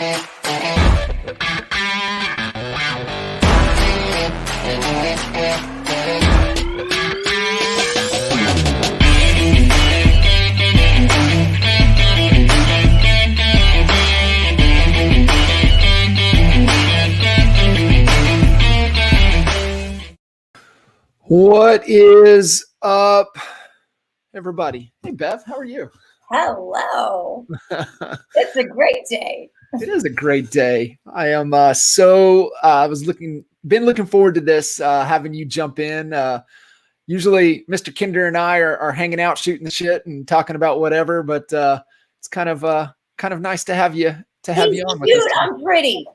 What is up, everybody? Hey, Bev, how are you? Hello. It's a great day. It is a great day. I am been looking forward to this, having you jump in. Usually Mr. Kinder and I are hanging out, shooting the shit and talking about whatever, but it's kind of nice to have you on with us. I'm pretty.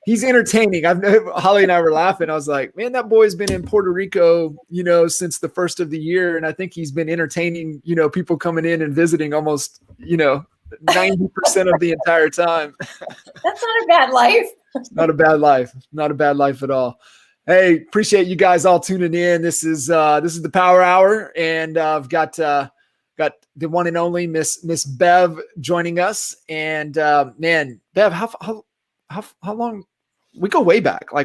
He's entertaining. Holly and I were laughing. I was like, man, that boy's been in Puerto Rico, since the first of the year. And I think he's been entertaining, people coming in and visiting almost, 90% of the entire time. That's not a bad life. Not a bad life. Not a bad life at all. Hey, appreciate you guys all tuning in. This is the Power Hour, and I've got the one and only Miss Bev joining us. And man, Bev, how long? We go way back. How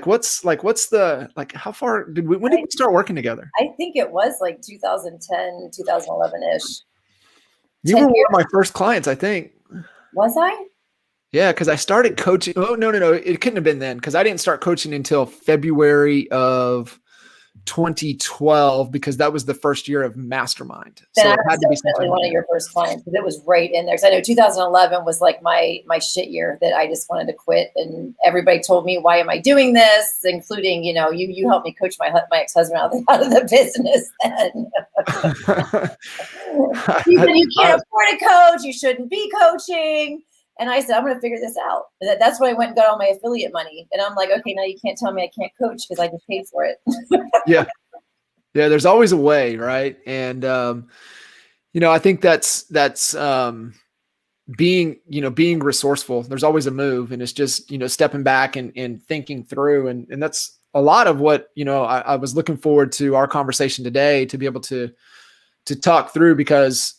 far when did we start working together? I think it was like 2010, 2011-ish. You were one of my first clients, I think. Was I? Yeah, because I started coaching. Oh, no. It couldn't have been then, because I didn't start coaching until February of 2012, because that was the first year of Mastermind. Then so it had to be definitely one of your first clients, because it was right in there. Because I know 2011 was like my shit year that I just wanted to quit, and everybody told me, "Why am I doing this?" Including, you helped me coach my ex-husband out of the business. Then you said you can't afford a coach, you shouldn't be coaching. And I said, I'm going to figure this out. That's when I went and got all my affiliate money. And I'm like, okay, now you can't tell me I can't coach because I just paid for it. Yeah. There's always a way. Right. And, I think that's being resourceful. There's always a move, and it's just, stepping back and thinking through. And that's a lot of what, I was looking forward to our conversation today, to be able to talk through, because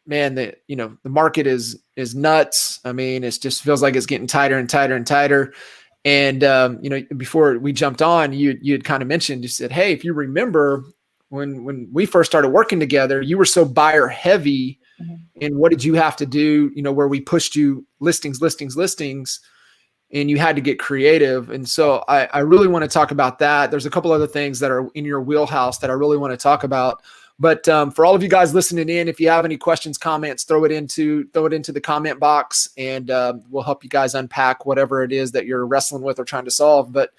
man, the market is nuts. I mean, it just feels like it's getting tighter and tighter and tighter. And, before we jumped on, you had kind of mentioned, you said, hey, if you remember when we first started working together, you were so buyer heavy. Mm-hmm. And what did you have to do, where we pushed you listings, and you had to get creative. And so I really want to talk about that. There's a couple other things that are in your wheelhouse that I really want to talk about. But for all of you guys listening in, if you have any questions, comments, throw it into the comment box, and we'll help you guys unpack whatever it is that you're wrestling with or trying to solve. But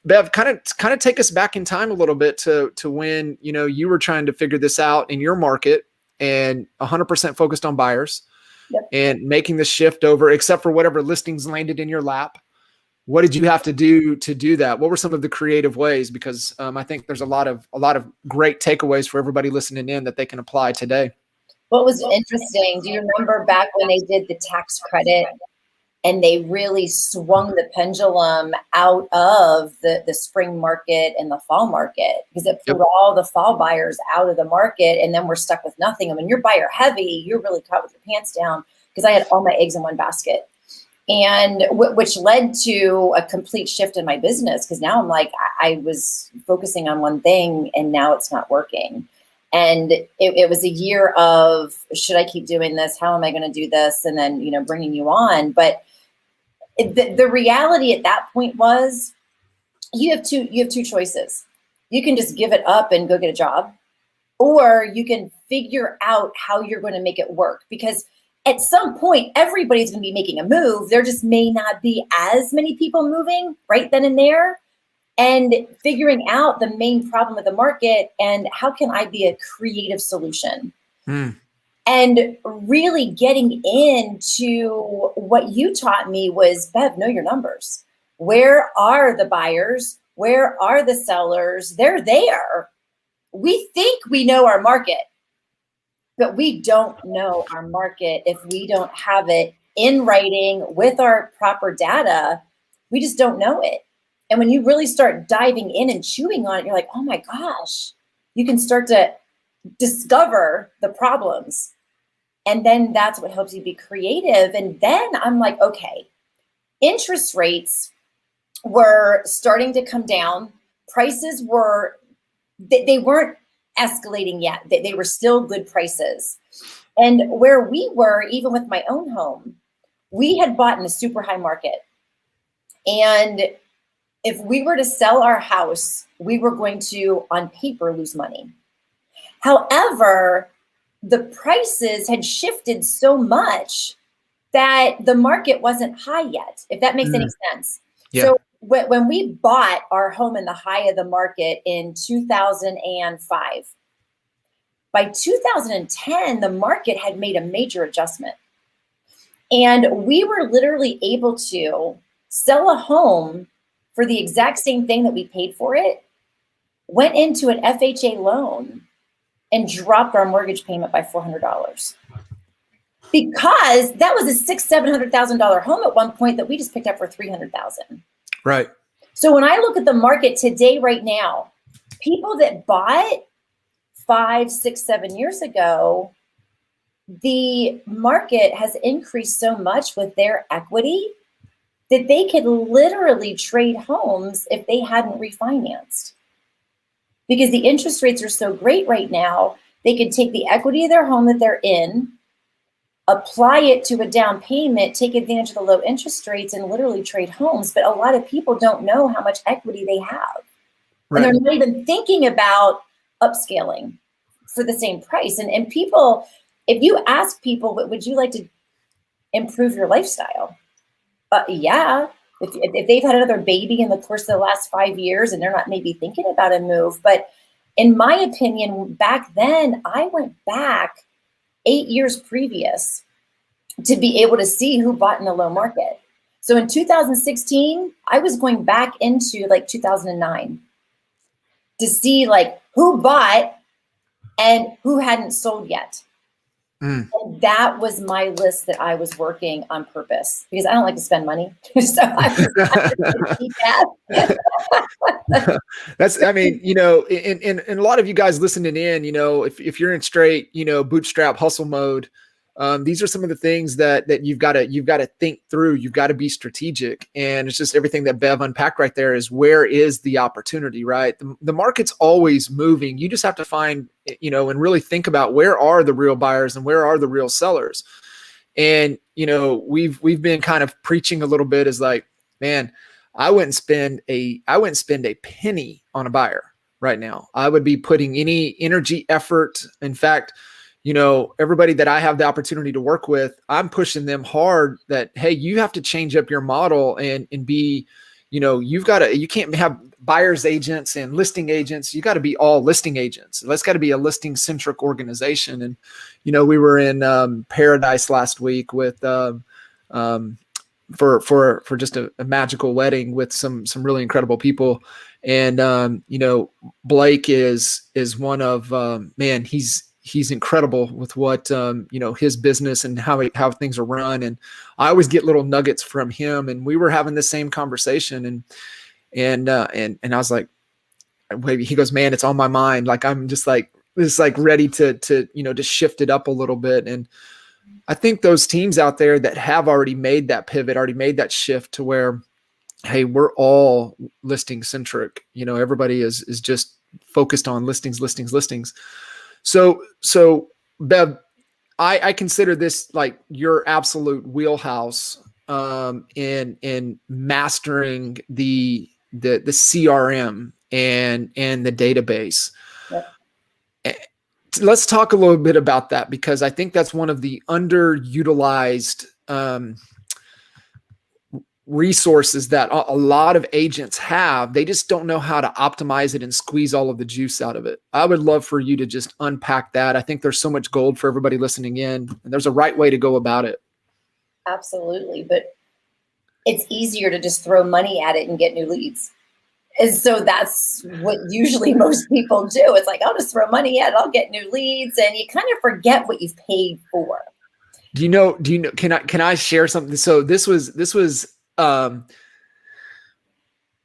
Bev, kind of take us back in time a little bit to when you were trying to figure this out in your market, and 100% focused on buyers. Yep. And making the shift over, except for whatever listings landed in your lap. What did you have to do that? What were some of the creative ways? Because I think there's a lot of great takeaways for everybody listening in that they can apply today. What was interesting, do you remember back when they did the tax credit and they really swung the pendulum out of the spring market and the fall market, because it pulled all the fall buyers out of the market, and then we're stuck with nothing. I mean, you're buyer heavy, you're really caught with your pants down, because I had all my eggs in one basket. And which led to a complete shift in my business, because now I'm like, I was focusing on one thing and now it's not working. And it was a year of, should I keep doing this? How am I going to do this? And then, bringing you on. But the reality at that point was, you have two choices. You can just give it up and go get a job, or you can figure out how you're going to make it work, because at some point, everybody's going to be making a move. There just may not be as many people moving right then and there, and figuring out the main problem of the market and how can I be a creative solution. And really getting into what you taught me was, Bev, know your numbers. Where are the buyers? Where are the sellers? They're there. We think we know our market, but we don't know our market if we don't have it in writing with our proper data. We just don't know it. And when you really start diving in and chewing on it, you're like, oh my gosh, you can start to discover the problems. And then that's what helps you be creative. And then I'm like, okay, interest rates were starting to come down. Prices were, they weren't escalating yet. They were still good prices. And where we were, even with my own home, we had bought in a super high market. And if we were to sell our house, we were going to, on paper, lose money. However, the prices had shifted so much that the market wasn't high yet, if that makes any sense. Yeah. So when we bought our home in the high of the market in 2005, by 2010, the market had made a major adjustment. And we were literally able to sell a home for the exact same thing that we paid for it, went into an FHA loan, and dropped our mortgage payment by $400. Because that was a $600,000-$700,000 home at one point that we just picked up for $300,000. Right. So when I look at the market today, right now, people that bought 5, 6, 7 years ago, the market has increased so much with their equity that they could literally trade homes if they hadn't refinanced. Because the interest rates are so great right now, they could take the equity of their home that they're in, apply it to a down payment, take advantage of the low interest rates, and literally trade homes. But a lot of people don't know how much equity they have. Right. And they're not even thinking about upscaling for the same price. And people, if you ask people, would you like to improve your lifestyle? Yeah. If they've had another baby in the course of the last 5 years and they're not maybe thinking about a move. But in my opinion, back then, I went back 8 years previous to be able to see who bought in the low market. So in 2016, I was going back into like 2009 to see like who bought and who hadn't sold yet. And that was my list that I was working on purpose because I don't like to spend money. So I keep that. That's, I mean, you know, and a lot of you guys listening in, you know, if you're in straight, you know, bootstrap hustle mode, these are some of the things that you've got to think through. You've got to be strategic. And it's just everything that Bev unpacked right there is where is the opportunity, right? The market's always moving. You just have to find, you know, and really think about where are the real buyers and where are the real sellers. And, you know, we've been kind of preaching a little bit as like, man, I wouldn't spend a penny on a buyer right now. I would be putting any energy, effort. In fact, you know, everybody that I have the opportunity to work with, I'm pushing them hard that, hey, you have to change up your model and be, you know, you can't have buyer's agents and listing agents. You got to be all listing agents. That's got to be a listing centric organization. And, you know, we were in Paradise last week with, for just a magical wedding with some really incredible people. And, you know, Blake is one of, man, he's incredible with what, you know, his business and how things are run. And I always get little nuggets from him, and we were having the same conversation and I was like, he goes, man, it's on my mind. Like, I'm just like ready to, you know, to shift it up a little bit. And I think those teams out there that have already made that pivot, already made that shift to where, hey, we're all listing centric. You know, everybody is just focused on listings. So Bev, I consider this like your absolute wheelhouse in mastering the CRM and the database. Yep. Let's talk a little bit about that, because I think that's one of the underutilized resources that a lot of agents have. They just don't know how to optimize it and squeeze all of the juice out of it. I would love for you to just unpack that. I think there's so much gold for everybody listening in, and there's a right way to go about it. Absolutely. But it's easier to just throw money at it and get new leads. And so that's what usually most people do. It's like, I'll just throw money at it, I'll get new leads. And you kind of forget what you've paid for. Do you know, can I share something? So this was,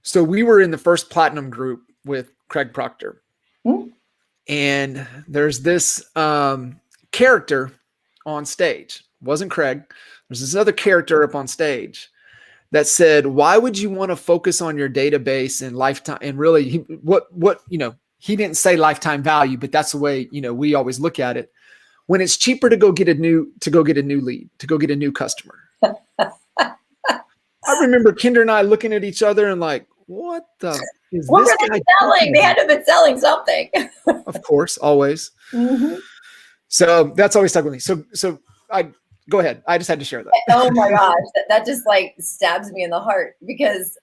so we were in the first platinum group with Craig Proctor. And there's this character on stage. It wasn't Craig. There's this other character up on stage that said, why would you want to focus on your database and lifetime? And really, he didn't say lifetime value, but that's the way, we always look at it. When it's cheaper to go get a new lead, to go get a new customer. I remember Kinder and I looking at each other and like, what the is what this were guy they selling? They had to have been selling something. Of course, always. Mm-hmm. So that's always stuck with me. So I go ahead. I just had to share that. Oh my gosh, that just like stabs me in the heart, because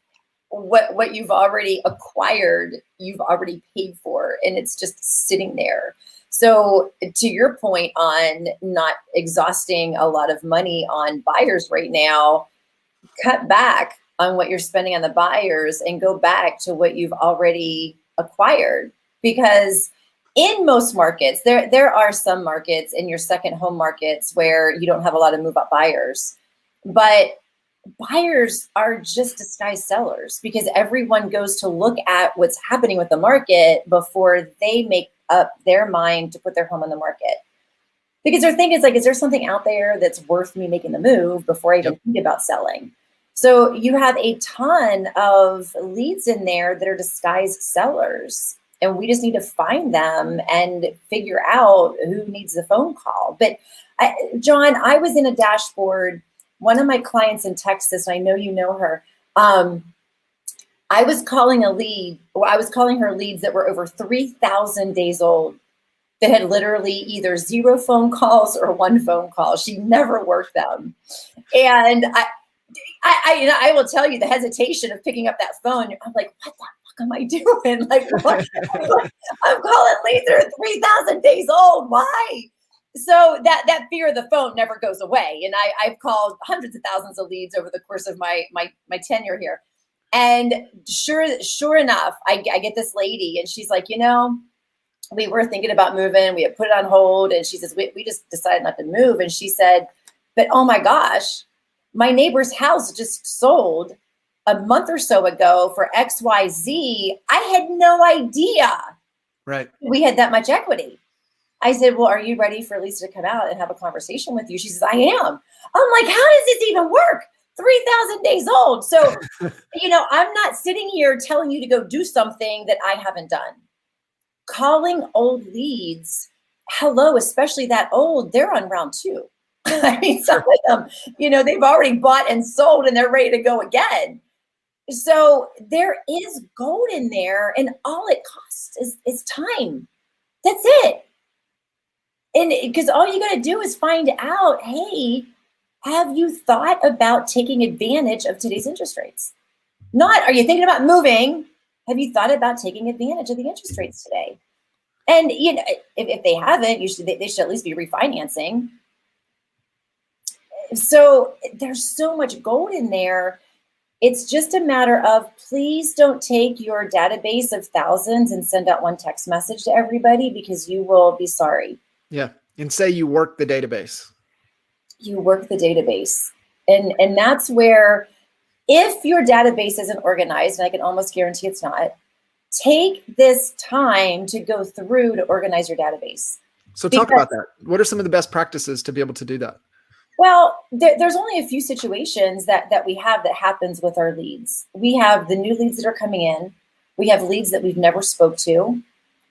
what you've already acquired, you've already paid for, and it's just sitting there. So to your point on not exhausting a lot of money on buyers right now, cut back on what you're spending on the buyers and go back to what you've already acquired. Because in most markets, there are some markets in your second home markets where you don't have a lot of move up buyers, but buyers are just disguised sellers, because everyone goes to look at what's happening with the market before they make up their mind to put their home on the market. Because their thing is like, is there something out there that's worth me making the move before I even think about selling? So you have a ton of leads in there that are disguised sellers, and we just need to find them and figure out who needs the phone call. But John, I was in a dashboard. One of my clients in Texas, I know you know her. I was calling a lead, or I was calling her leads that were over 3,000 days old, that had literally either 0 phone calls or 1 phone call. She never worked them. And I will tell you the hesitation of picking up that phone. I'm like, what the fuck am I doing? Like, what? I'm calling leads that are 3,000 days old. Why? So that fear of the phone never goes away. And I've called hundreds of thousands of leads over the course of my tenure here. And sure enough, I get this lady, and she's like, we were thinking about moving. We had put it on hold. And she says, we just decided not to move. And she said, but oh my gosh, my neighbor's house just sold a month or so ago for XYZ. I had no idea we had that much equity. I said, well, are you ready for Lisa to come out and have a conversation with you? She says, I am. I'm like, how does this even work? 3,000 days old. So, I'm not sitting here telling you to go do something that I haven't done. Calling old leads, hello, especially that old, they're on round 2. I mean, some of them, they've already bought and sold and they're ready to go again. So there is gold in there, and all it costs is time. That's it. And because all you got to do is find out, hey, have you thought about taking advantage of today's interest rates? Not, are you thinking about moving? Have you thought about taking advantage of the interest rates today? And, if they haven't, they should at least be refinancing. So there's so much gold in there. It's just a matter of, please don't take your database of thousands and send out one text message to everybody, because you will be sorry. Yeah. And say you work the database. You work the database. And that's where, if your database isn't organized, and I can almost guarantee it's not, take this time to go through to organize your database. So talk about that. What are some of the best practices to be able to do that? Well, there's only a few situations that we have that happens with our leads. We have the new leads that are coming in. We have leads that we've never spoke to.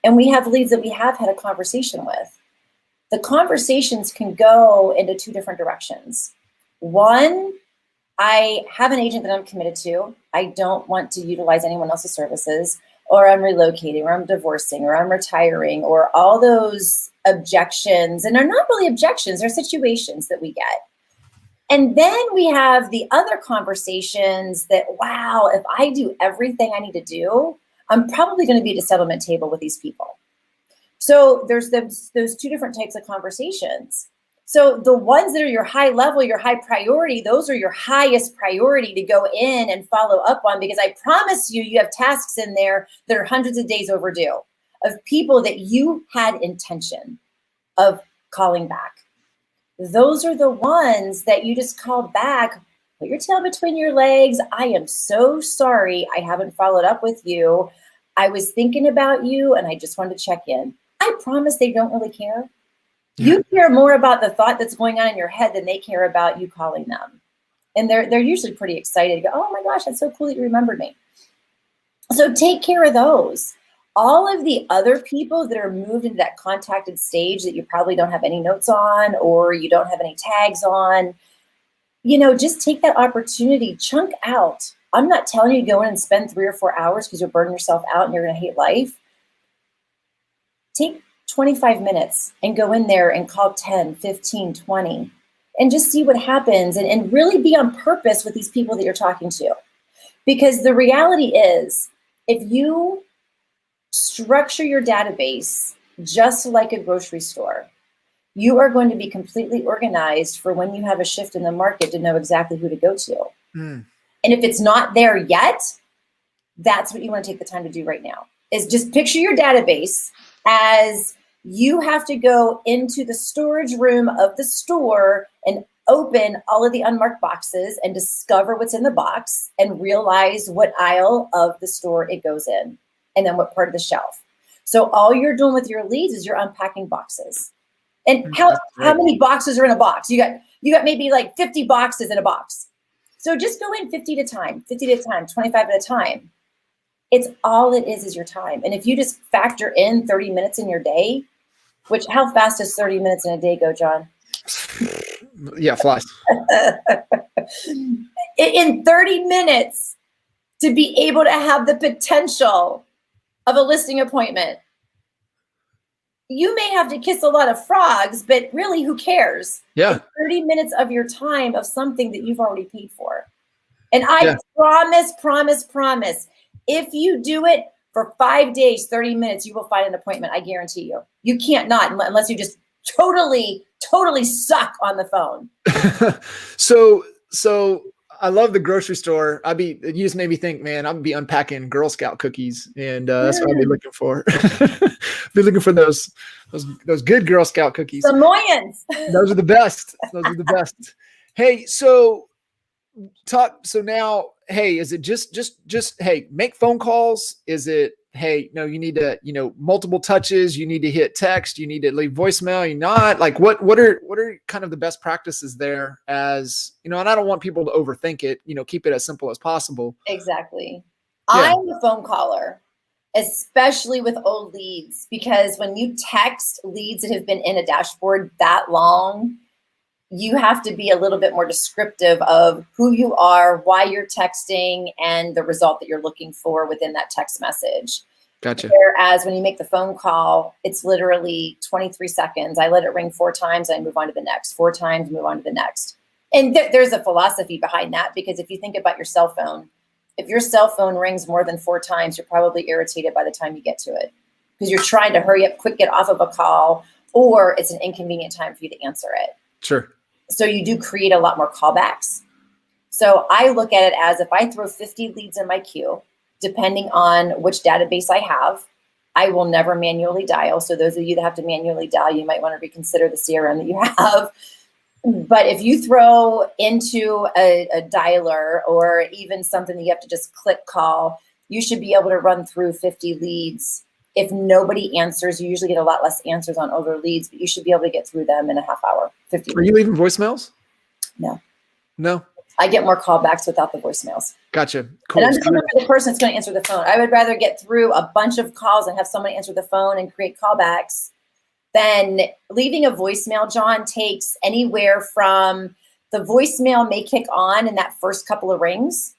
And we have leads that we have had a conversation with. The conversations can go into 2 different directions. One, I have an agent that I'm committed to. I don't want to utilize anyone else's services, or I'm relocating, or I'm divorcing, or I'm retiring, or all those objections. And they're not really objections, they're situations that we get. And then we have the other conversations that, wow, if I do everything I need to do, I'm probably going to be at a settlement table with these people. So there's those 2 different types of conversations. So the ones that are your high level, your high priority, those are your highest priority to go in and follow up on, because I promise you, you have tasks in there that are hundreds of days overdue, of people that you had intention of calling back. Those are the ones that you just call back, put your tail between your legs. I am so sorry I haven't followed up with you. I was thinking about you and I just wanted to check in. I promise they don't really care. You care more about the thought that's going on in your head than they care about you calling them. And they're usually pretty excited. Go, oh my gosh, that's so cool that you remembered me. So take care of those. All of the other people that are moved into that contacted stage that you probably don't have any notes on, or you don't have any tags on, just take that opportunity, chunk out. I'm not telling you to go in and spend 3 or 4 hours because you'll burn yourself out and you're going to hate life. Take 25 minutes and go in there and call 10, 15, 20, and just see what happens, and really be on purpose with these people that you're talking to. Because the reality is, if you structure your database just like a grocery store, you are going to be completely organized for when you have a shift in the market to know exactly who to go to. And if it's not there yet, that's what you want to take the time to do right now, is just picture your database as you have to go into the storage room of the store and open all of the unmarked boxes and discover what's in the box and realize what aisle of the store it goes in and then what part of the shelf. So all you're doing with your leads is you're unpacking boxes. And how many boxes are in a box? You got maybe like 50 boxes in a box. So just go in 50 at a time, 25 at a time. It's all it is your time. And if you just factor in 30 minutes in your day, which how fast does 30 minutes in a day go, John? Yeah, flies. In 30 minutes to be able to have the potential of a listing appointment. You may have to kiss a lot of frogs, but really, who cares? Yeah. It's 30 minutes of your time of something that you've already paid for. And I promise, if you do it for 5 days, 30 minutes, you will find an appointment. I guarantee you. You can't not unless you just totally suck on the phone. So I love the grocery store. You just made me think, man, I'd be unpacking Girl Scout cookies, and that's what I'd be looking for. Be looking for those good Girl Scout cookies. Samoyeds. Those are the best. Those are the best. Hey, so now, hey, is it just hey, make phone calls? Is it, hey, no, you need to, multiple touches, you need to hit text, you need to leave voicemail, you not like, what are kind of the best practices there, as, and I don't want people to overthink it, keep it as simple as possible. Exactly. Yeah. I'm a phone caller, especially with old leads, because when you text leads that have been in a dashboard that long, you have to be a little bit more descriptive of who you are, why you're texting, and the result that you're looking for within that text message. Gotcha. Whereas when you make the phone call, it's literally 23 seconds. I let it ring 4 times, I move on to the next. 4 times, move on to the next. And there's a philosophy behind that, because if you think about your cell phone, if your cell phone rings more than 4 times, you're probably irritated by the time you get to it, because you're trying to hurry up, quick get off of a call, or it's an inconvenient time for you to answer it. Sure. So you do create a lot more callbacks. So I look at it as, if I throw 50 leads in my queue, depending on which database I have, I will never manually dial. So those of you that have to manually dial, you might want to reconsider the CRM that you have. But if you throw into a dialer, or even something that you have to just click call, you should be able to run through 50 leads. If nobody answers, you usually get a lot less answers on older leads, but you should be able to get through them in a half hour. 50 Are you leaving voicemails? No. I get more callbacks without the voicemails. Gotcha. Cool. And I'm just looking for the person that's going to answer the phone. I would rather get through a bunch of calls and have somebody answer the phone and create callbacks than leaving a voicemail. John, takes anywhere from, the voicemail may kick on in that first couple of rings,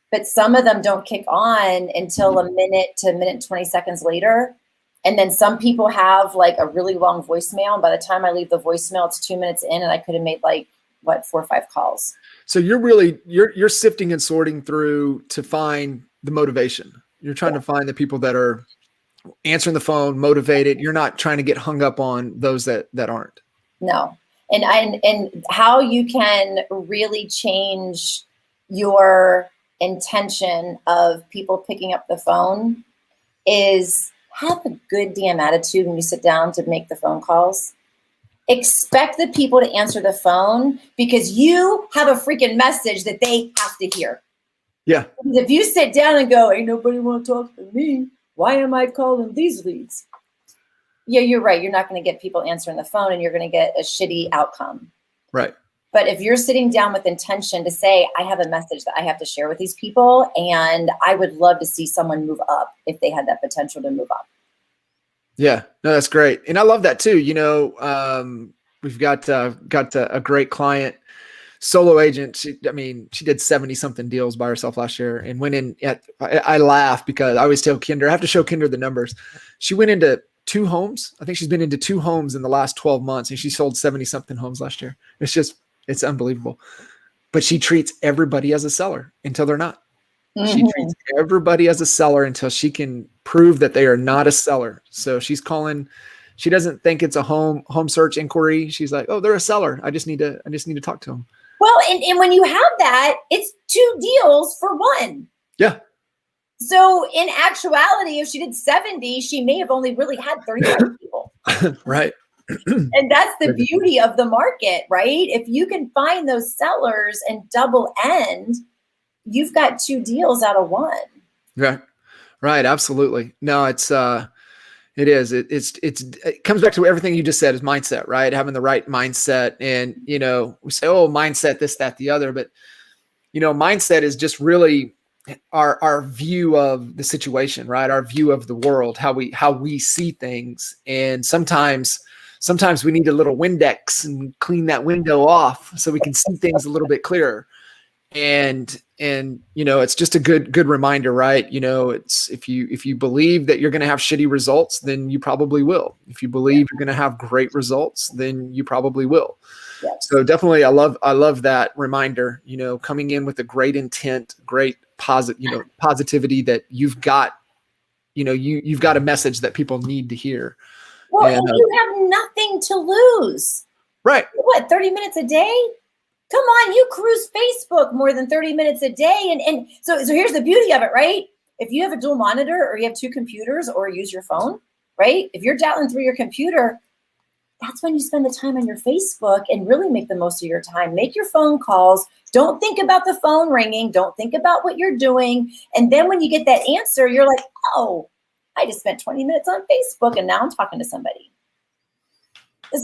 but some of them don't kick on until a minute to minute and 20 seconds later. And then some people have like a really long voicemail, and by the time I leave the voicemail, it's 2 minutes in, and I could have made 4 or 5 calls. So you're sifting and sorting through to find the motivation. You're trying to find the people that are answering the phone, motivated. You're not trying to get hung up on those that aren't. No. And how you can really change your intention of people picking up the phone is have a good damn attitude when you sit down to make the phone calls. Expect the people to answer the phone because you have a freaking message that they have to hear. Yeah. Because if you sit down and go, ain't nobody want to talk to me, why am I calling these leads? Yeah, you're right. You're not going to get people answering the phone and you're going to get a shitty outcome. Right. But if you're sitting down with intention to say, I have a message that I have to share with these people, and I would love to see someone move up if they had that potential to move up. Yeah, no, that's great. And I love that too. We've got a great client, solo agent. She did 70 something deals by herself last year and went in I laugh because I always tell Kinder, I have to show Kinder the numbers. She went into 2 homes. I think she's been into 2 homes in the last 12 months and she sold 70 something homes last year. It's unbelievable. But she treats everybody as a seller until they're not. Mm-hmm. She treats everybody as a seller until she can prove that they are not a seller. So she's calling. She doesn't think it's a home search inquiry. She's like, oh, they're a seller. I just need to talk to them. Well, and when you have that, it's 2 deals for 1. Yeah. So in actuality, if she did 70, she may have only really had 35 people. Right. And that's the beauty of the market, right? If you can find those sellers and double end, you've got 2 deals out of 1. Yeah. Right. Absolutely. No, it is. It comes back to everything you just said is mindset, right? Having the right mindset. And, we say, oh, mindset, this, that, the other, but mindset is just really our view of the situation, right? Our view of the world, how we see things. And sometimes we need a little Windex and clean that window off so we can see things a little bit clearer. And it's just a good reminder, right? It's if you believe that you're going to have shitty results, then you probably will. If you believe you're going to have great results, then you probably will. Yes. So definitely, I love that reminder. Coming in with a great intent, great positivity that you've got. You've got a message that people need to hear. Well, and you have nothing to lose. Right. What, 30 minutes a day? Come on, you cruise Facebook more than 30 minutes a day. And so here's the beauty of it, right? If you have a dual monitor or you have 2 computers or use your phone, right? If you're dialing through your computer, that's when you spend the time on your Facebook and really make the most of your time. Make your phone calls. Don't think about the phone ringing. Don't think about what you're doing. And then when you get that answer, you're like, oh, I just spent 20 minutes on Facebook and now I'm talking to somebody.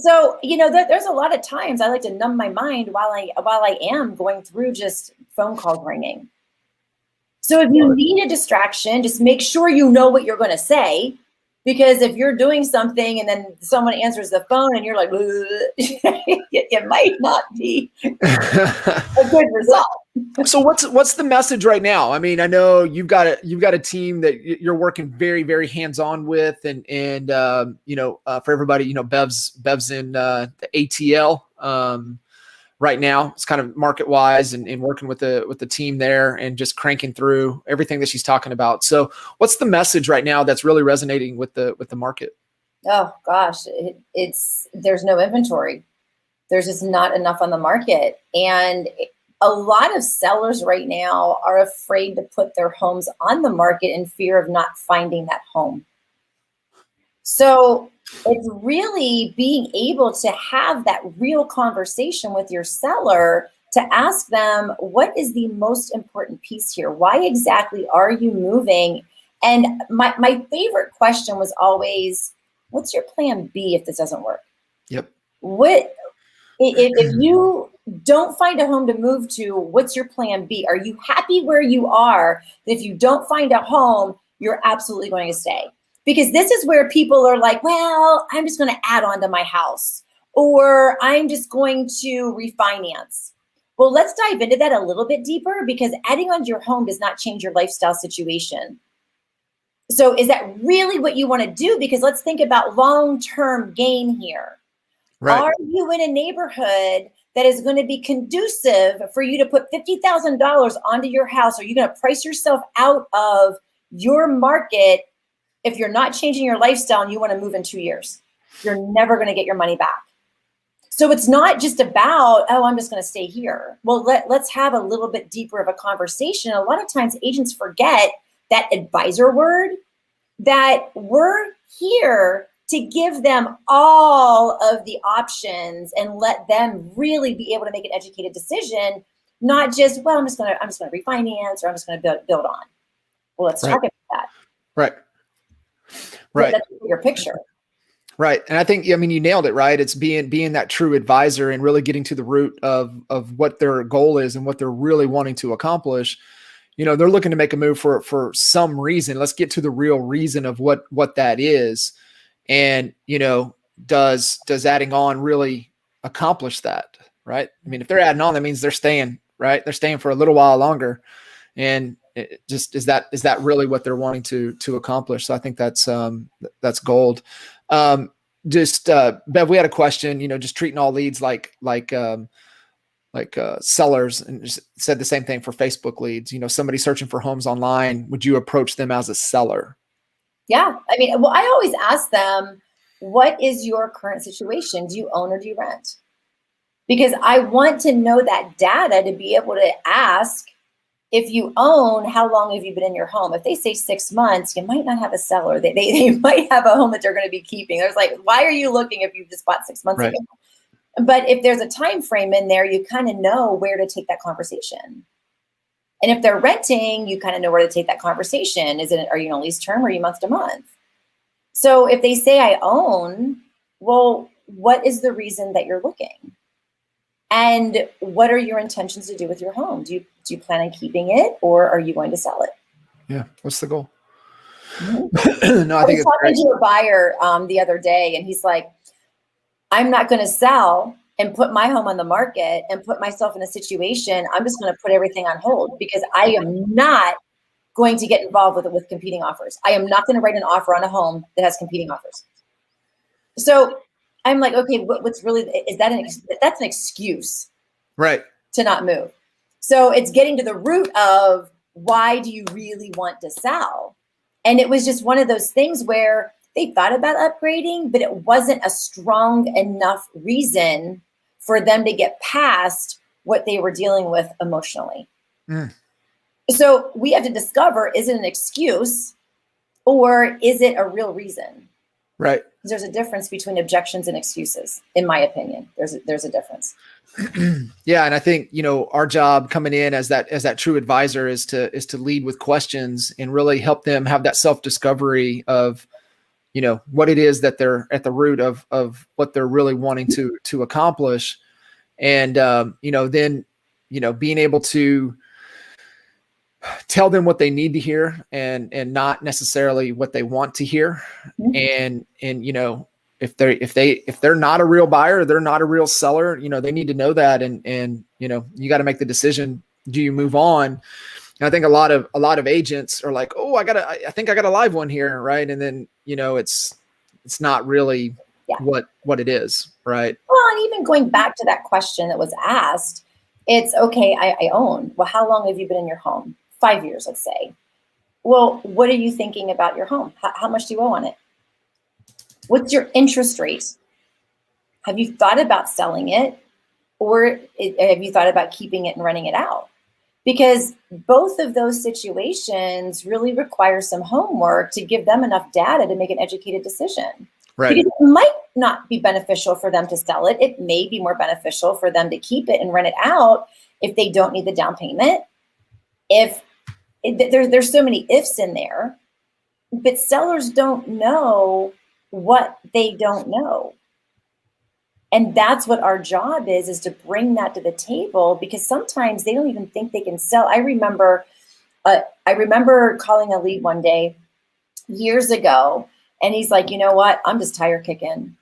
So, there's a lot of times I like to numb my mind while I am going through just phone calls ringing. So if you need a distraction, just make sure you know what you're going to say, because if you're doing something and then someone answers the phone and you're like, it might not be a good result. So what's the message right now? I mean, I know you've got a team that you're working very, very hands-on with, and for everybody, Bev's in the ATL right now. It's kind of market-wise and working with the team there and just cranking through everything that she's talking about. So what's the message right now that's really resonating with the market? Oh gosh, there's no inventory. There's just not enough on the market, and a lot of sellers right now are afraid to put their homes on the market in fear of not finding that home. So it's really being able to have that real conversation with your seller to ask them, what is the most important piece here? Why exactly are you moving? And my favorite question was always, what's your plan B if this doesn't work? Yep. If you don't find a home to move to, what's your plan B? Are you happy where you are? If you don't find a home, you're absolutely going to stay. Because this is where people are like, well, I'm just going to add on to my house, or I'm just going to refinance. Well, let's dive into that a little bit deeper, because adding on to your home does not change your lifestyle situation. So is that really what you want to do? Because let's think about long-term gain here. Right. Are you in a neighborhood that is going to be conducive for you to put $50,000 onto your house? Are you going to price yourself out of your market if you're not changing your lifestyle and you want to move in 2 years? You're never going to get your money back. So it's not just about, oh, I'm just going to stay here. Well, let's have a little bit deeper of a conversation. A lot of times agents forget that advisor word, that we're here to give them all of the options and let them really be able to make an educated decision, not just, well, I'm just going to refinance, or I'm just going to build on. Well, let's talk about that. Right. That's your picture. Right. And I think, I mean, you nailed it, right? It's being that true advisor and really getting to the root of what their goal is and what they're really wanting to accomplish. They're looking to make a move for some reason. Let's get to the real reason of what that is. And, does adding on really accomplish that? Right. I mean, if they're adding on, that means they're staying, right? They're staying for a little while longer. And it just, is that really what they're wanting to accomplish? So I think that's gold. Bev, we had a question, just treating all leads like sellers, and just said the same thing for Facebook leads. Somebody searching for homes online, would you approach them as a seller? Yeah. I mean, well, I always ask them, what is your current situation? Do you own or do you rent? Because I want to know that data to be able to ask, if you own, how long have you been in your home? If they say 6 months, you might not have a seller. They might have a home that they're going to be keeping. There's like, why are you looking if you just bought 6 months ago? But if there's a time frame in there, you kind of know where to take that conversation. And if they're renting, you kind of know where to take that conversation. Are you on a lease term or are you month to month? So if they say I own, well, what is the reason that you're looking? And what are your intentions to do with your home? Do you plan on keeping it, or are you going to sell it? Yeah. What's the goal? Mm-hmm. No, I think was talking to a buyer the other day, and he's like, I'm not going to sell and put my home on the market and put myself in a situation. I'm just going to put everything on hold because I am not going to get involved with competing offers. I am not going to write an offer on a home that has competing offers. So I'm like, okay, what's really, that's an excuse, right, to not move. So it's getting to the root of, why do you really want to sell? And it was just one of those things where they thought about upgrading, but it wasn't a strong enough reason for them to get past what they were dealing with emotionally. So we have to discover, is it an excuse or is it a real reason? Right. There's a difference between objections and excuses, in my opinion. There's a difference. Yeah. And I think, our job coming in as that true advisor is to lead with questions and really help them have that self-discovery of, what it is that they're at the root of what they're really wanting to accomplish. And, then, being able to tell them what they need to hear and not necessarily what they want to hear. Mm-hmm. And, if they're not a real buyer, they're not a real seller, they need to know that. And, you got to make the decision. Do you move on? And I think a lot of agents are like, oh, I think I got a live one here. Right. And then, it's not really what it is. Right. Well, and even going back to that question that was asked, it's okay. I own. Well, how long have you been in your home? 5 years, let's say. Well, what are you thinking about your home? How much do you owe on it? What's your interest rate? Have you thought about selling it, or have you thought about keeping it and renting it out? Because both of those situations really require some homework to give them enough data to make an educated decision. Right. Because it might not be beneficial for them to sell it. It may be more beneficial for them to keep it and rent it out if they don't need the down payment. There's so many ifs in there, but sellers don't know what they don't know. And that's what our job is to bring that to the table, because sometimes they don't even think they can sell. I remember calling a lead one day years ago, and he's like, you know what? I'm just tire kicking.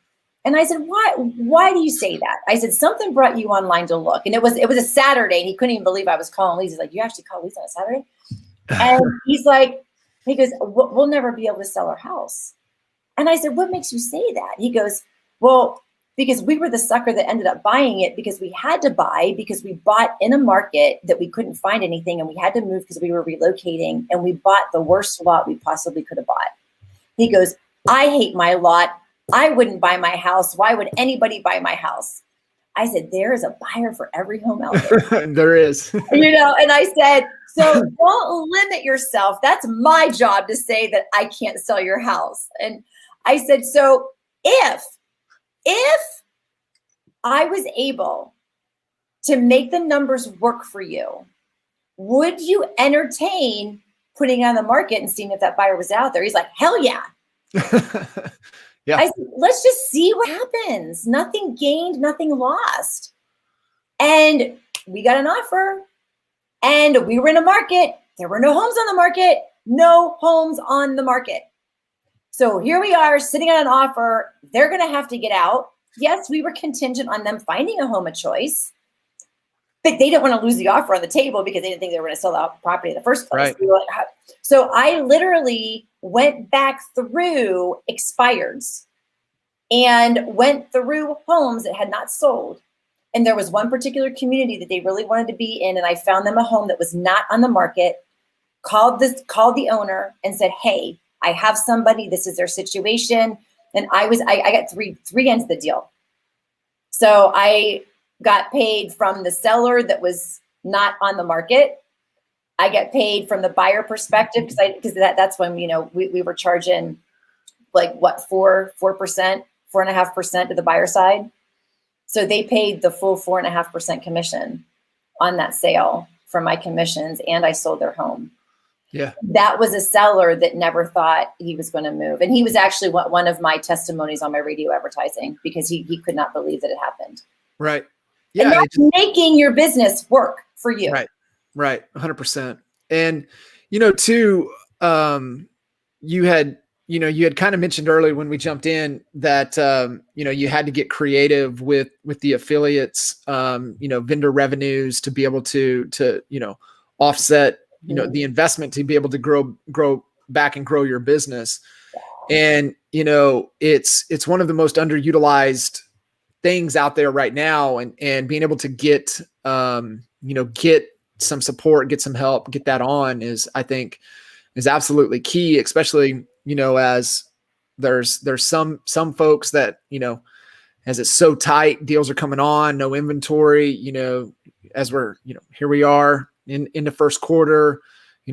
And I said, why do you say that? I said, something brought you online to look. And it was a Saturday, and he couldn't even believe I was calling leads. He's like, you actually call leads on a Saturday? And he goes, we'll never be able to sell our house. And I said, what makes you say that? He goes, well, because we were the sucker that ended up buying it because we had to buy, because we bought in a market that we couldn't find anything, and we had to move because we were relocating, and we bought the worst lot we possibly could have bought. He goes, I hate my lot. I wouldn't buy my house. Why would anybody buy my house? I said, there is a buyer for every home out there. There is. And I said, so don't limit yourself. That's my job to say that I can't sell your house. And I said, so if I was able to make the numbers work for you, would you entertain putting it on the market and seeing if that buyer was out there? He's like, hell yeah. Yeah. I said, let's just see what happens. Nothing gained, nothing lost. And we got an offer, and we were in a market. There were no homes on the market, no homes on the market. So here we are sitting on an offer. They're going to have to get out. Yes, we were contingent on them finding a home of choice, but they didn't want to lose the offer on the table because they didn't think they were going to sell the property in the first place. Right. So I literally went back through expireds and went through homes that had not sold. And there was one particular community that they really wanted to be in. And I found them a home that was not on the market, called the owner and said, hey, I have somebody, this is their situation. And I got three ends of the deal. So I got paid from the seller that was not on the market. I get paid from the buyer perspective because that's when, we were charging like what, 4%, 4.5% to the buyer side. So they paid the full 4.5% commission on that sale for my commissions, and I sold their home. Yeah. That was a seller that never thought he was going to move. And he was actually one of my testimonies on my radio advertising because he could not believe that it happened. Right. Yeah. And that's making your business work for you. Right. Right. 100%. And, too, you had kind of mentioned earlier when we jumped in that, you had to get creative with the affiliates, vendor revenues to be able to offset, the investment to be able to grow back and grow your business. And, it's one of the most underutilized things out there right now, and being able to get some support, get some help, get that on I think is absolutely key, especially, as there's some folks that, as it's so tight, deals are coming on, no inventory, as we're, here we are in the first quarter,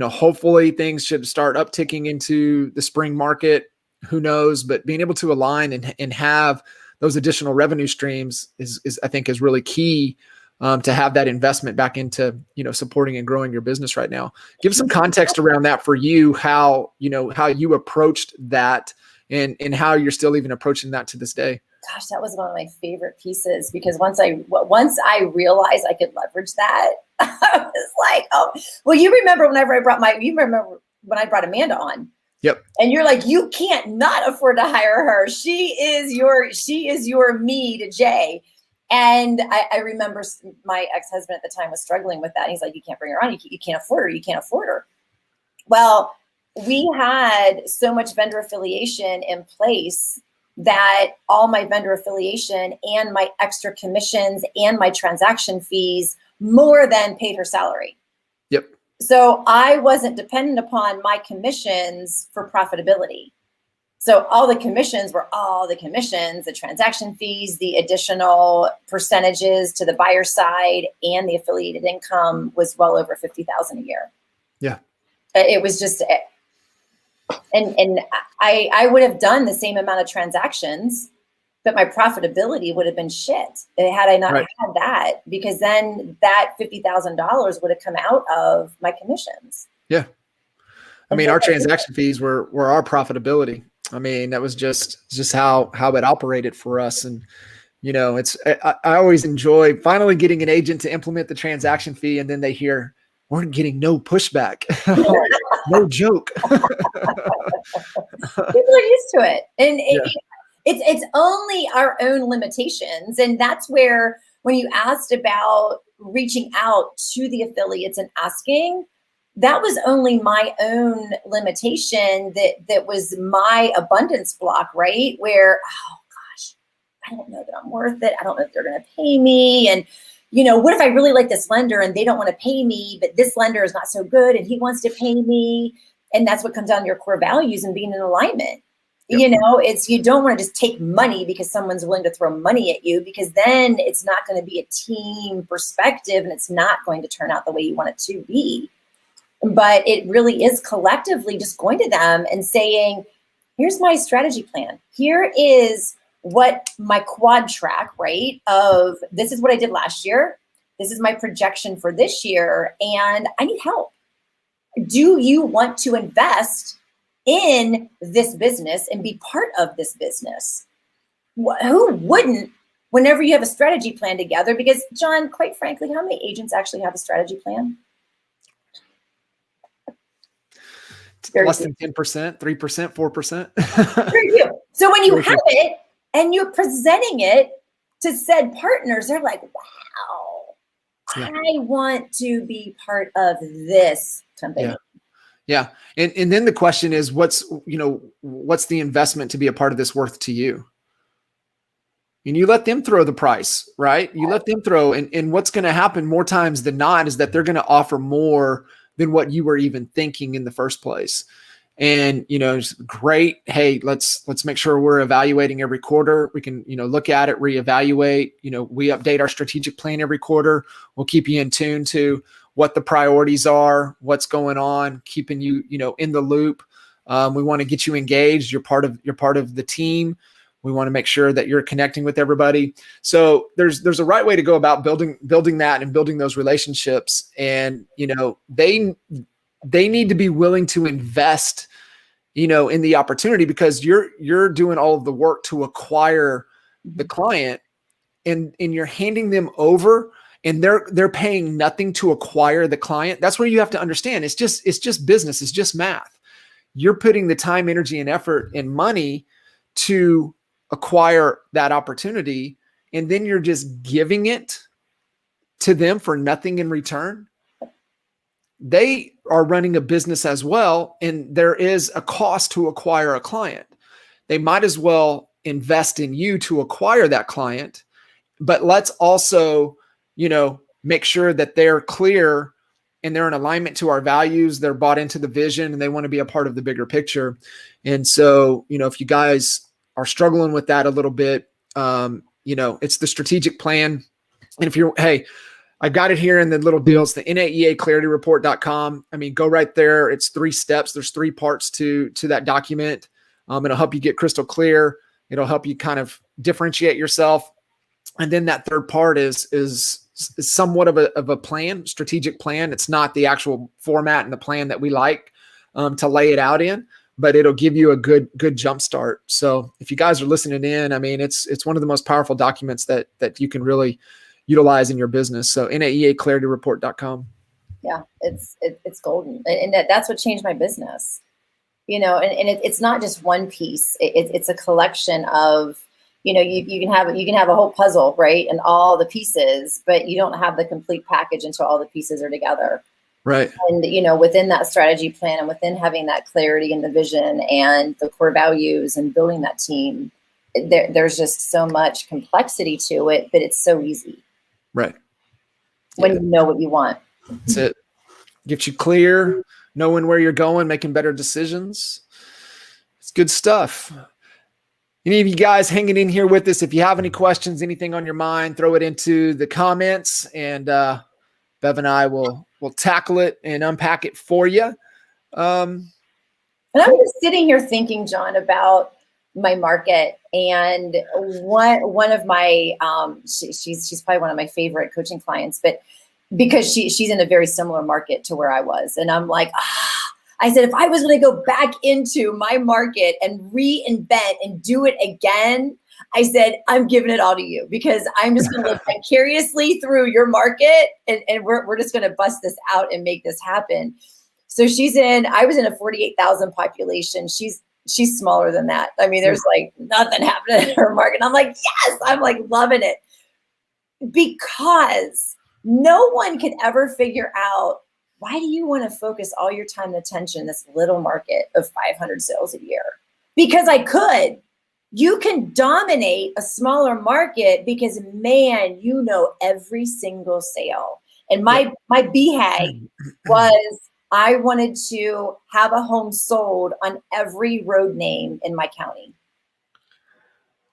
hopefully things should start upticking into the spring market. Who knows? But being able to align and have those additional revenue streams is I think is really key to have that investment back into, supporting and growing your business right now. Give some context around that for you, how you approached that and how you're still even approaching that to this day. Gosh, that was one of my favorite pieces because once I realized I could leverage that, I was like, oh, well, you remember when I brought Amanda on. Yep. And you're like, you can't not afford to hire her. She is your me to Jay. And I remember my ex-husband at the time was struggling with that. And he's like, you can't bring her on. You can't afford her. You can't afford her. Well, we had so much vendor affiliation in place that all my vendor affiliation and my extra commissions and my transaction fees more than paid her salary. Yep. So I wasn't dependent upon my commissions for profitability. So all the commissions were all the commissions, the transaction fees, the additional percentages to the buyer side, and the affiliated income was well over $50,000 a year. Yeah. It was just, and I would have done the same amount of transactions, but my profitability would have been shit had I not had that, because then that $50,000 would have come out of my commissions. Yeah. I mean, our transaction fees were our profitability. I mean, that was just how it operated for us. And, I always enjoy finally getting an agent to implement the transaction fee. And then they hear, we're getting no pushback. No joke. People are used to it. And it's only our own limitations. And that's where, when you asked about reaching out to the affiliates and asking, that was only my own limitation. That was my abundance block, right? Where, oh gosh, I don't know that I'm worth it. I don't know if they're going to pay me. And, what if I really like this lender and they don't want to pay me, but this lender is not so good and he wants to pay me. And that's what comes down to your core values and being in alignment. Yep. You don't want to just take money because someone's willing to throw money at you, because then it's not going to be a team perspective and it's not going to turn out the way you want it to be. But it really is collectively just going to them and saying, here's my strategy plan. Here is what my quad track, right? Of this is what I did last year. This is my projection for this year. And I need help. Do you want to invest in this business and be part of this business. Who wouldn't, whenever you have a strategy plan together? Because John, quite frankly, how many agents actually have a strategy plan? Less than 10%, 3%, 4%. Very few. So when you have it and you're presenting it to said partners, they're like, wow, I want to be part of this company. Yeah. And then the question is, what's the investment to be a part of this worth to you? And you let them throw the price, right? You let them throw, and what's going to happen more times than not is that they're going to offer more than what you were even thinking in the first place. And, it's great. Hey, let's make sure we're evaluating every quarter. We can, look at it, reevaluate. We update our strategic plan every quarter. We'll keep you in tune to what the priorities are, what's going on, keeping you, in the loop. We want to get you engaged. You're part of the team. We want to make sure that you're connecting with everybody. So there's a right way to go about building that and building those relationships. And, they need to be willing to invest, in the opportunity, because you're doing all of the work to acquire the client, and you're handing them over, and they're paying nothing to acquire the client. That's where you have to understand. It's just business. It's just math. You're putting the time, energy, and effort and money to acquire that opportunity, and then you're just giving it to them for nothing in return. They are running a business as well, and there is a cost to acquire a client. They might as well invest in you to acquire that client, but let's also, make sure that they're clear and they're in alignment to our values. They're bought into the vision, and they want to be a part of the bigger picture. And so, if you guys are struggling with that a little bit, it's the strategic plan. And if I got it here in the little deals, the NAEAClarityReport.com. I mean, go right there. It's 3 steps. There's 3 parts to that document. It'll help you get crystal clear. It'll help you kind of differentiate yourself. And then that third part is somewhat of a plan, strategic plan. It's not the actual format and the plan that we like to lay it out in, but it'll give you a good jump start. So if you guys are listening in, I mean, it's one of the most powerful documents that you can really utilize in your business. So NAEAClarityReport.com. Yeah, it's golden. And that's what changed my business, and it's not just one piece. It's a collection of, you can have a whole puzzle, right? And all the pieces, but you don't have the complete package until all the pieces are together. Right. And, within that strategy plan and within having that clarity and the vision and the core values and building that team, there's just so much complexity to it, but it's so easy. Right. When you know what you want. That's it. Gets you clear, knowing where you're going, making better decisions. It's good stuff. Any of you guys hanging in here with us, if you have any questions, anything on your mind, throw it into the comments, and Bev and I will tackle it and unpack it for you. And I'm just sitting here thinking, John, about my market, and one of my she's probably one of my favorite coaching clients, but because she's in a very similar market to where I was, and I'm like, I said, if I was going to go back into my market and reinvent and do it again, I said, I'm giving it all to you, because I'm just going to live vicariously through your market, and we're just going to bust this out and make this happen. So I was in a 48,000 population. She's smaller than that. I mean, there's like nothing happening in her market. I'm like, yes, I'm like loving it, because no one could ever figure out, why do you want to focus all your time and attention in this little market of 500 sales a year? Because I could. You can dominate a smaller market because, man, every single sale. And my BHAG was, I wanted to have a home sold on every road name in my county.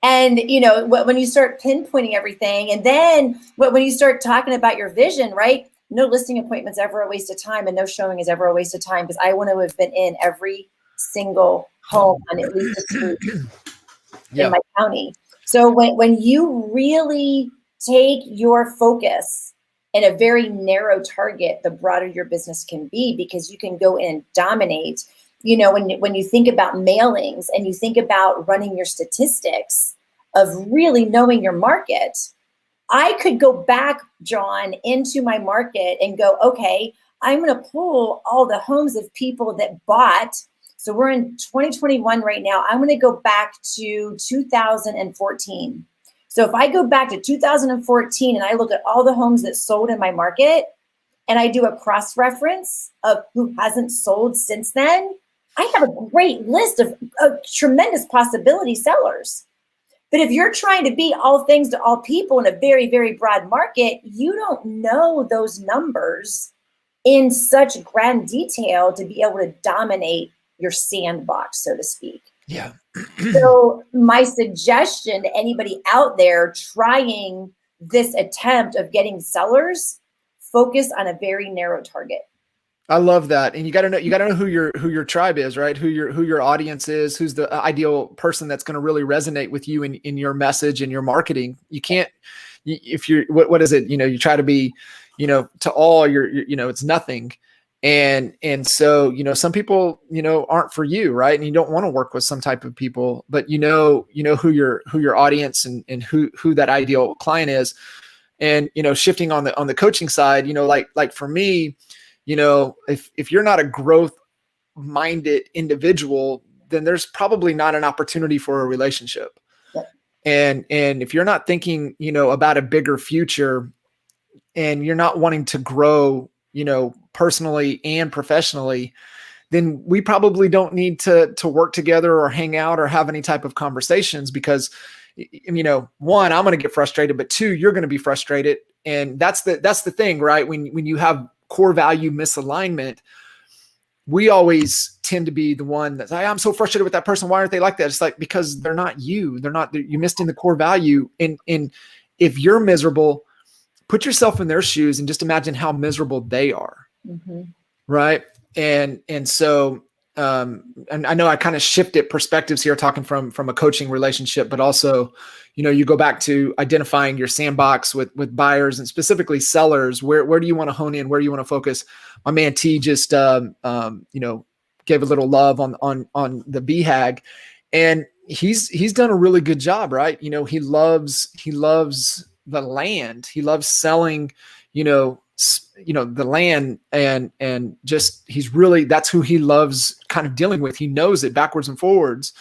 And, when you start pinpointing everything, and then when you start talking about your vision, right? No listing appointment's ever a waste of time, and no showing is ever a waste of time, because I want to have been in every single home on at least a street in my county. So when you really take your focus in a very narrow target, the broader your business can be, because you can go in and dominate. when you think about mailings and you think about running your statistics of really knowing your market, I could go back, John, into my market and go, okay, I'm going to pull all the homes of people that bought. So we're in 2021 right now. I'm going to go back to 2014. So if I go back to 2014 and I look at all the homes that sold in my market and I do a cross-reference of who hasn't sold since then, I have a great list of tremendous possibility sellers. But if you're trying to be all things to all people in a very, very broad market, you don't know those numbers in such grand detail to be able to dominate your sandbox, so to speak. Yeah. So my suggestion to anybody out there trying this attempt of getting sellers, focus on a very narrow target. I love that. And you got to know who your tribe is, right? Who your audience is, who's the ideal person that's going to really resonate with you in your message and your marketing. You can't, if you're, what is it? You try to be, to all it's nothing. And so, some people, aren't for you, right? And you don't want to work with some type of people, but who your audience and who that ideal client is. And, shifting on the coaching side, like for me, if you're not a growth minded individual, then there's probably not an opportunity for a relationship. Yep. And if you're not thinking, about a bigger future and you're not wanting to grow, personally and professionally, then we probably don't need to work together or hang out or have any type of conversations because, one, I'm going to get frustrated, but two, you're going to be frustrated. And that's the thing, right? When you have core value misalignment, we always tend to be the one that's I'm so frustrated with that person. Why aren't they like that? It's like, because they're not you. You missed in the core value. And if you're miserable, put yourself in their shoes and just imagine how miserable they are. Mm-hmm. Right. And so, and I know I kind of shifted perspectives here talking from a coaching relationship, but also, you go back to identifying your sandbox with buyers and specifically sellers. Where do you want to hone in? Where do you want to focus? My man T just, gave a little love on the BHAG, and he's done a really good job, right? He loves the land. He loves selling, the land and just, that's who he loves kind of dealing with. He knows it backwards and forwards,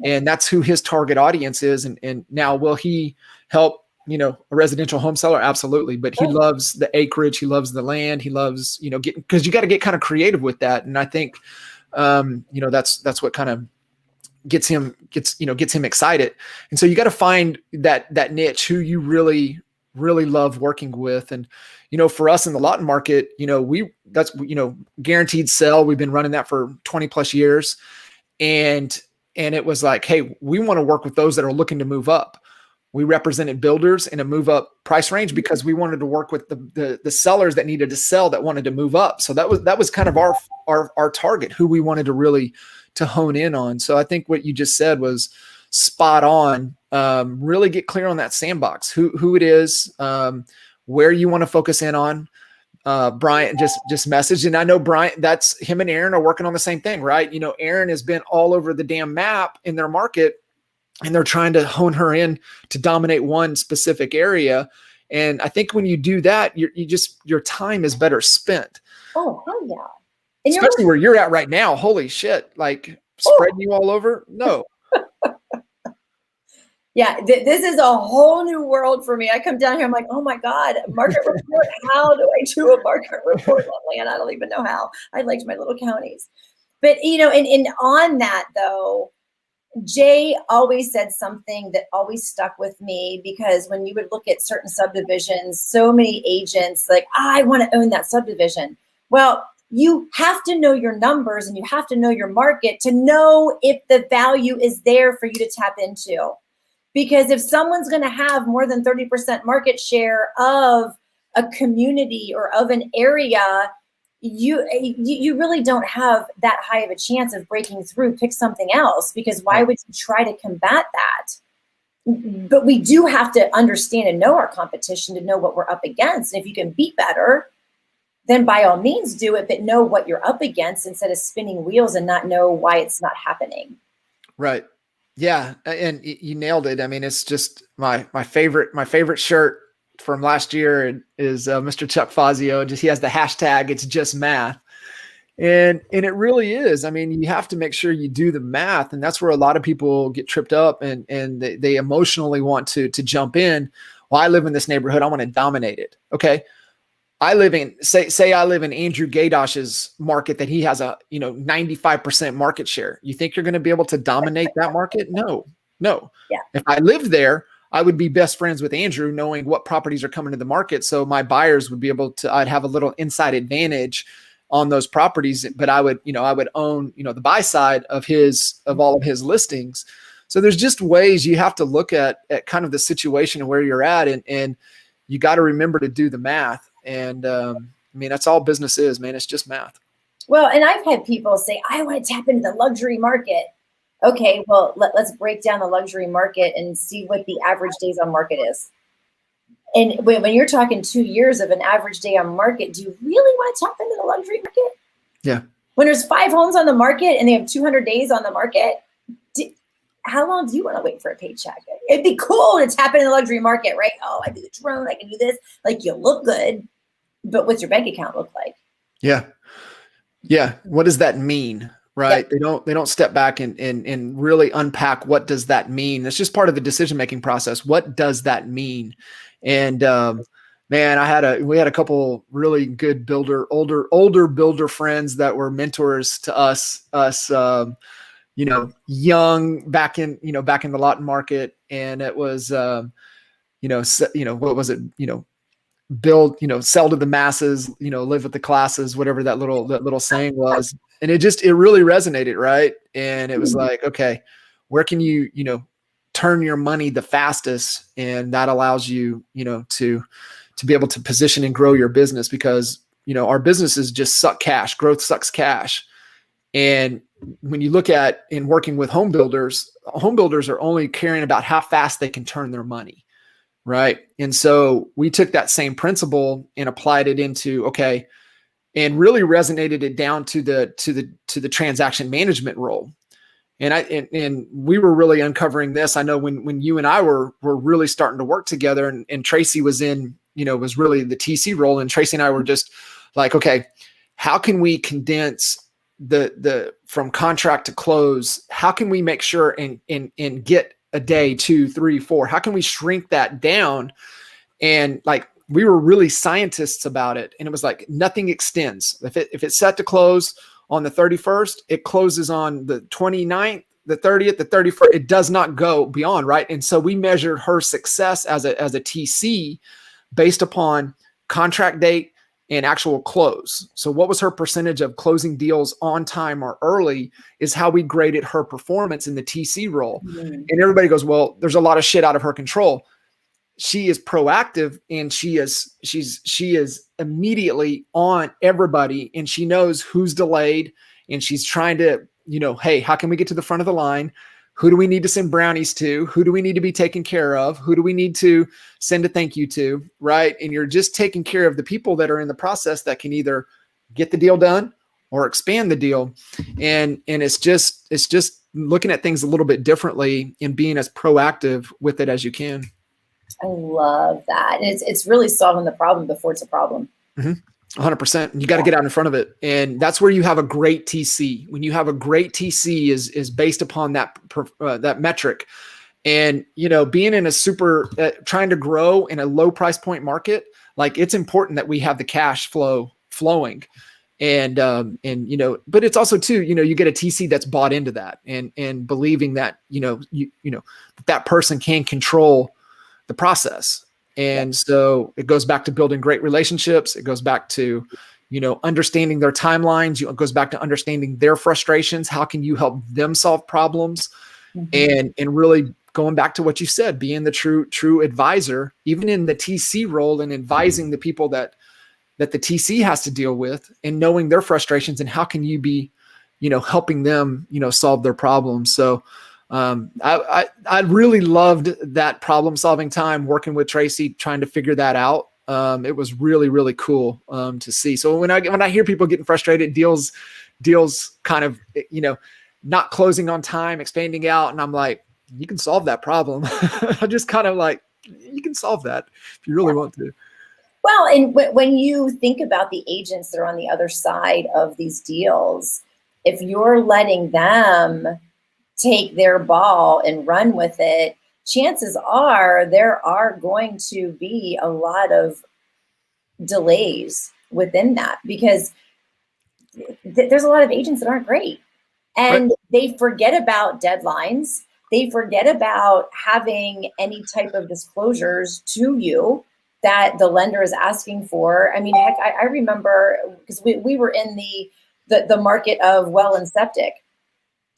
and that's who his target audience is. And now, will he help, a residential home seller? Absolutely. But he loves the acreage. He loves the land. He loves, because you got to get kind of creative with that. And I think, that's what kind of gets him excited. And so you got to find that niche, who you really love working with. And, for us in the Lawton market, that's guaranteed sell. We've been running that for 20 plus years. And it was like, hey, we want to work with those that are looking to move up. We represented builders in a move up price range because we wanted to work with the sellers that needed to sell, that wanted to move up. So that was kind of our target, who we wanted to really to hone in on. So I think what you just said was spot on. Really get clear on that sandbox, who it is, where you want to focus in on. Brian just messaged, and I know Brian, that's him and Aaron are working on the same thing, right? Aaron has been all over the damn map in their market, and they're trying to hone her in to dominate one specific area. And I think when you do that, your time is better spent. Oh, hell yeah. And especially where you're at right now. Holy shit. Like spreading you all over. No. Yeah, this is a whole new world for me. I come down here, I'm like, oh my God, market report. How do I do a market report on land? I don't even know how. I liked my little counties. But, and on that though, Jay always said something that always stuck with me, because when you would look at certain subdivisions, so many agents like, I want to own that subdivision. Well, you have to know your numbers and you have to know your market to know if the value is there for you to tap into. Because if someone's going to have more than 30% market share of a community or of an area, you really don't have that high of a chance of breaking through. Pick something else, because why would you try to combat that? But we do have to understand and know our competition to know what we're up against. And if you can beat better, then by all means do it, but know what you're up against instead of spinning wheels and not know why it's not happening. Right. Yeah. And you nailed it. I mean, it's just my favorite shirt from last year is Mr. Chuck Fazio. Just, he has the hashtag, it's just math. And it really is. I mean, you have to make sure you do the math. And that's where a lot of people get tripped up and they emotionally want to jump in. Well, I live in this neighborhood, I want to dominate it. Okay. I live in, say I live in Andrew Gadosh's market that he has a, 95% market share. You think you're going to be able to dominate that market? No. Yeah. If I lived there, I would be best friends with Andrew, knowing what properties are coming to the market. So my buyers would be able to, I'd have a little inside advantage on those properties, but I would own, the buy side of all of his listings. So there's just ways you have to look at kind of the situation and where you're at. And you got to remember to do the math. And I mean, that's all business is, man. It's just math. Well, and I've had people say, I want to tap into the luxury market. Okay, well, let's break down the luxury market and see what the average days on market is. And when you're talking 2 years of an average day on market, do you really want to tap into the luxury market? Yeah. When there's 5 homes on the market and they have 200 days on the market, how long do you want to wait for a paycheck? It'd be cool to tap into the luxury market, right? Oh, I do the drone, I can do this. Like, you look good, but what's your bank account look like? Yeah. Yeah. What does that mean? Right. Yep. They don't step back and really unpack what does that mean. It's just part of the decision-making process. What does that mean? And man, we had a couple really good older builder friends that were mentors to us, young back in the lot market. And it was, what was it? Build, sell to the masses, live with the classes, whatever that little saying was. And it really resonated. Right. And it was like, okay, where can you, turn your money the fastest? And that allows you, to be able to position and grow your business, because, our businesses just suck cash. Growth sucks cash. And when you look at in working with home builders are only caring about how fast they can turn their money. Right. And so we took that same principle and applied it into, okay, and really resonated it down to the transaction management role. And we were really uncovering this. I know when you and I were really starting to work together, and Tracy was was really the TC role. And Tracy and I were just like, okay, how can we condense the from contract to close? How can we make sure and get a day, 2, 3, 4? How can we shrink that down? And like, we were really scientists about it. And it was like, nothing extends. If it's set to close on the 31st, it closes on the 29th, the 30th, the 31st. It does not go beyond, right? And so we measured her success as a TC based upon contract date and actual close. So what was her percentage of closing deals on time or early is how we graded her performance in the TC role. Mm-hmm. And everybody goes, well, there's a lot of shit out of her control. She is proactive, and she is immediately on everybody, and she knows who's delayed, and she's trying to, hey, how can we get to the front of the line? Who do we need to send brownies to? Who do we need to be taken care of? Who do we need to send a thank you to? Right. And you're just taking care of the people that are in the process that can either get the deal done or expand the deal. And it's just looking at things a little bit differently and being as proactive with it as you can. I love that. And it's really solving the problem before it's a problem. Mm-hmm. 100%. You got to get out in front of it. And that's where you have a great TC. When you have a great TC is based upon that metric. And, being in a trying to grow in a low price point market, like, it's important that we have the cash flowing. And but it's also too, you get a TC that's bought into that and believing that, that person can control the process. And so it goes back to building great relationships. It goes back to, understanding their timelines. It goes back to understanding their frustrations. How can you help them solve problems? Mm-hmm. And really going back to what you said, being the true advisor, even in the TC role, and advising the people that the TC has to deal with, and knowing their frustrations, and how can you be, helping them, solve their problems. So I really loved that problem solving time working with Tracy, trying to figure that out. It was really, really cool to see. So when I hear people getting frustrated, deals kind of, not closing on time, expanding out, and I'm like, you can solve that problem. I just kind of like, you can solve that if you really want to. Well, and when you think about the agents that are on the other side of these deals, if you're letting them take their ball and run with it, chances are there are going to be a lot of delays within that, because there's a lot of agents that aren't great, and they forget about deadlines. They forget about having any type of disclosures to you that the lender is asking for. I mean, heck, I remember, because we were in the market of well and septic,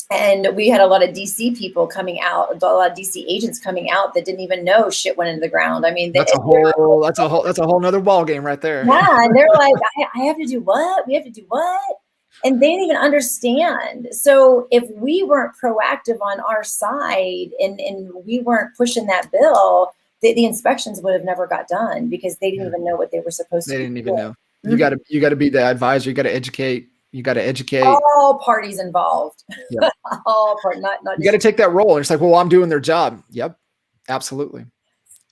and we had a lot of DC people coming out, a lot of DC agents coming out that didn't even know shit went into the ground. I mean, that's a whole nother ball game right there. Yeah, and they're like, I have to do what? We have to do what? And they didn't even understand. So if we weren't proactive on our side and we weren't pushing that bill, the inspections would have never got done, because they didn't even know what they were supposed to do. They didn't even know. You got to be the advisor. You got to educate. You got to educate all parties involved. Yeah. All parties, not you got to take that role. And it's like, well, I'm doing their job. Yep, absolutely.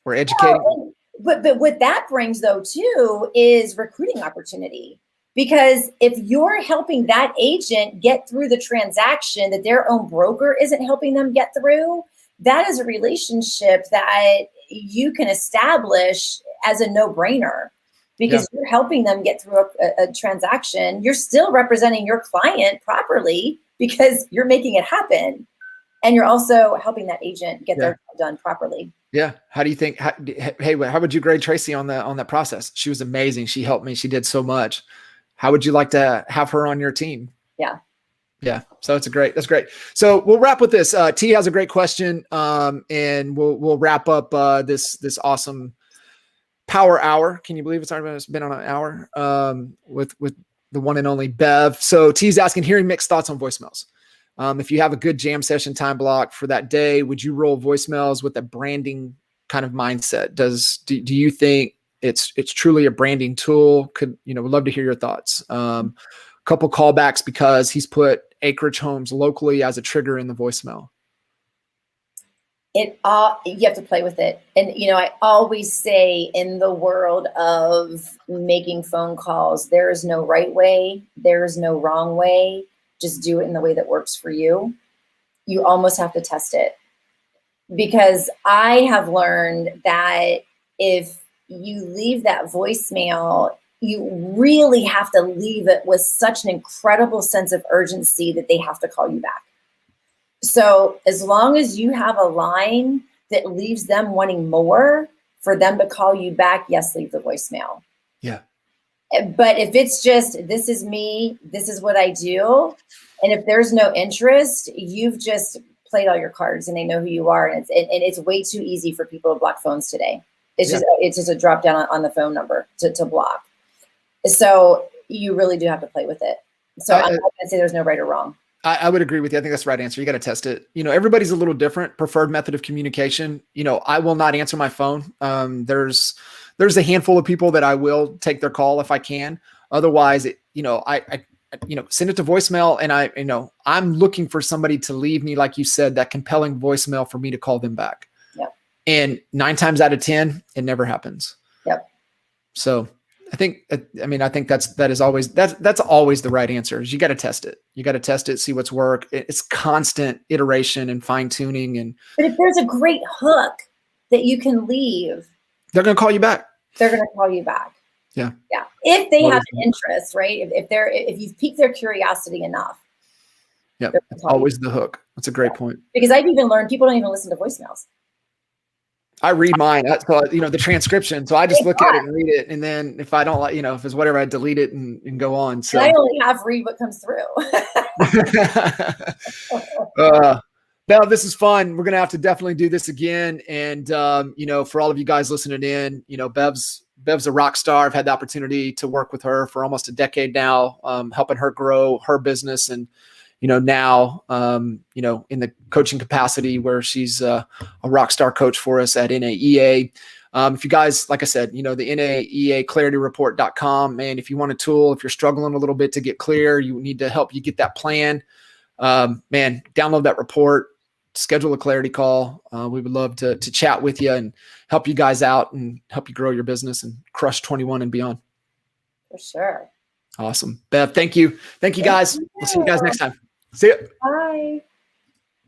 We're educating. Well, but what that brings, though, too, is recruiting opportunity. Because if you're helping that agent get through the transaction that their own broker isn't helping them get through, that is a relationship that you can establish as a no-brainer, because you're helping them get through a transaction. You're still representing your client properly because you're making it happen. And you're also helping that agent get their job done properly. Yeah. How do you think, how would you grade Tracy on that process? She was amazing. She helped me. She did so much. How would you like to have her on your team? Yeah. Yeah. So that's great. So we'll wrap with this. T has a great question. And we'll wrap up this awesome Power Hour. Can you believe it's been on an hour with the one and only Bev? So T's asking, hearing mixed thoughts on voicemails. If you have a good jam session time block for that day, would you roll voicemails with a branding kind of mindset? Do you think it's truly a branding tool? Would love to hear your thoughts. Couple callbacks, because he's put acreage homes locally as a trigger in the voicemail. You have to play with it. And, I always say, in the world of making phone calls, there is no right way. There is no wrong way. Just do it in the way that works for you. You almost have to test it, because I have learned that if you leave that voicemail, you really have to leave it with such an incredible sense of urgency that they have to call you back. So as long as you have a line that leaves them wanting more for them to call you back, yes, leave the voicemail. Yeah. But if it's just, this is me, this is what I do, and if there's no interest, you've just played all your cards and they know who you are. And it's way too easy for people to block phones today. It's just a drop down on the phone number to block. So you really do have to play with it. So I'm not going to say there's no right or wrong. I would agree with you. I think that's the right answer. You got to test it. Everybody's a little different. Preferred method of communication. I will not answer my phone. There's a handful of people that I will take their call if I can. Otherwise, I send it to voicemail, and I'm looking for somebody to leave me, like you said, that compelling voicemail for me to call them back. Yep. And 9 times out of 10, it never happens. Yep. So I think that's always the right answer. Is you got to test it. You got to test it, see what's work. It's constant iteration and fine tuning. But if there's a great hook that you can leave, they're going to call you back. They're going to call you back. Yeah. Yeah. If they have an interest, right? If you've piqued their curiosity enough. Yeah. It's always the hook. That's a great point. Because I've even learned people don't even listen to voicemails. I read mine, the transcription. So I just look at it and read it. And then if I don't like, if it's whatever, I delete it and go on. So and I only have read what comes through. Belle, this is fun. We're going to have to definitely do this again. And, for all of you guys listening in, Bev's a rock star. I've had the opportunity to work with her for almost a decade now, helping her grow her business. And, now, in the coaching capacity where she's a rock star coach for us at NAEA. If you guys, like I said, the NAEA ClarityReport.com, man, if you want a tool, if you're struggling a little bit to get clear, you need to help you get that plan, man, download that report, schedule a clarity call. We would love to chat with you and help you guys out and help you grow your business and crush 21 and beyond. For sure. Awesome. Bev, thank you. Thank you guys. We'll see you guys next time. See ya. Bye.